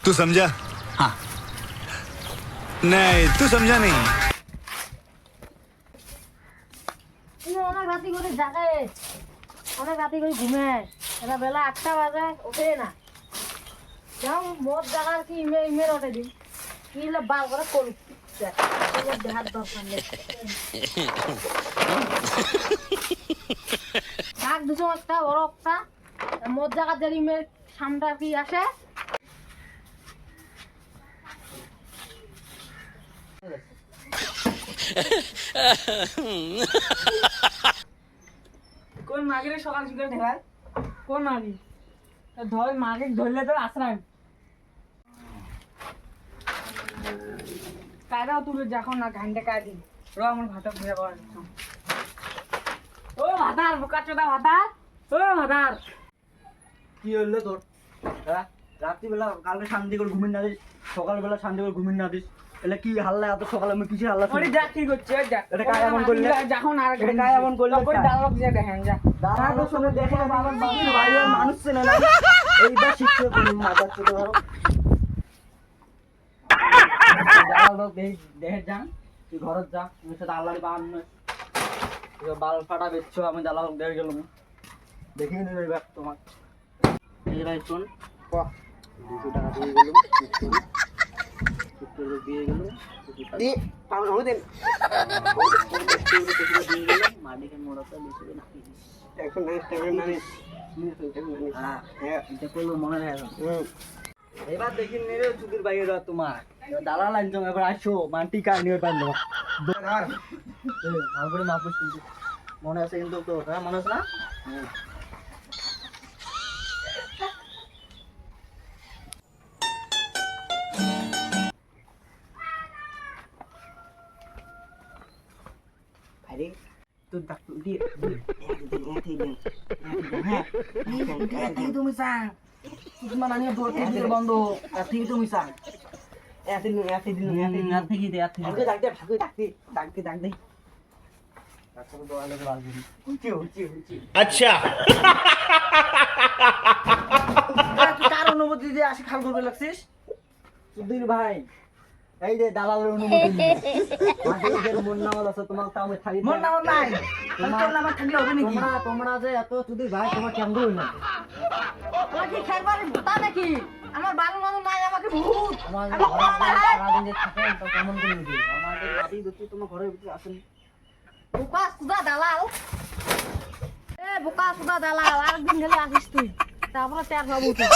तू समझा? हाँ। नहीं, तू समझा नहीं। অনেক রাতি করে জাগায়, অনেক রাতি করে ঘুমে, এটা বেলা 8টা বাজে ওঠে না। যাও মদ জাগার কি ইমেল ওঠে দিন কি হলে বার করে করি দেখার দরকার নেই। ডাক দুটো একটা বড় একটা মদ জাগার যে ইমেল সামটা কি আসে কোন মাগিরে সকাল সকাল ঢেলায় কোন মাগি ধর মাগে ধরলে তো আশ্রয় কায়দাও তুলে যখন না ঘান্ডে কায় দিন র আমার ভাতা ঘুরে পাওয়া ও ভাতার বোকা চোদা ভাতার ও ভাতার কি হলো তোর? হ্যাঁ, রাত্রিবেলা কালকে শান্তি করে ঘুমিয়ে না দিস, সকালবেলা শান্তি করে ঘুমিয়ে না দিস, এলে কি হাল্লা এত সকালে আমি কিছু হাল্লা ওরে যা কি করছে যা এটা কায় এমন করলে? যখন আর এটা কায় এমন করলে? কই ডায়লগ দিয়ে দেখেন যা দাঁড়া তো শুনে দেখে বাবার বাবির ভাই আর মানুষ চেনে না, এইবার শিখতে তুমি মাথার চোদা ধরো। ডায়লগ দেখে যান, তুই ঘরত যা, তুমি সাথে আল্লাহর বান নয়, তুই বাল ফাটা বেচছো, আমি ডায়লগ দেখে গেলাম, দেখিয়ে নেবে ব্যাগ তোমার। এই ভাই শোন, 200 টাকা দিয়ে গেল, দিয়ে গেল, দিয়ে পাউন হবে দেন, দিয়ে গেল, মালিকের মোড়াটা বেশি না এখন না টাকা না হ্যাঁ হ্যাঁ এটা করলো মনে হয় এবার দেখি নেবে চুদির বাইরে তোমার দালাল আনছো এবার আসো মানটি কার নিয়ে পারলো ভালো করে মাপুস কিন্তু মনে আছে কিন্তু তো হ্যাঁ মনে আছে না আরে তুই ডাক দিয়ে হ্যাঁ তুমি চান তোমার নানি ধরতে দিতে বন্ধ এত তুমি চান এত দিন থেকে দে এত আগে ডাক দে ডাক দে তারপরে দোয়া লাগে বাজবি अच्छा। তুই কার অনুমতি দিয়ে আসি খাল করবে লাগছিস সুধীর ভাই এই যে দালালের অনুমতি মাটির মন নামাজ আছে তোমার তাও আমি থাকি মন নামাজ নাই তোর নামাজ থাকলে হবে নাকি তোমরা যে এত সুধীর ভাই তোমার কেমন হই না আমার কি খেলবার ভূতা নাকি আমার বারো মানুষ নাই আমাকে ভূত আমার সারাদিন যে থাকেন তো কেমন করে নিবি আমাদের রাতেই দুটো তোমার ঘরের ভিতরে আসেন বোকা সুদা দালাল এ বোকা সুদা দালাল আরেকদিন গেলে আসিস তুই তারপরে 4 হবো তুই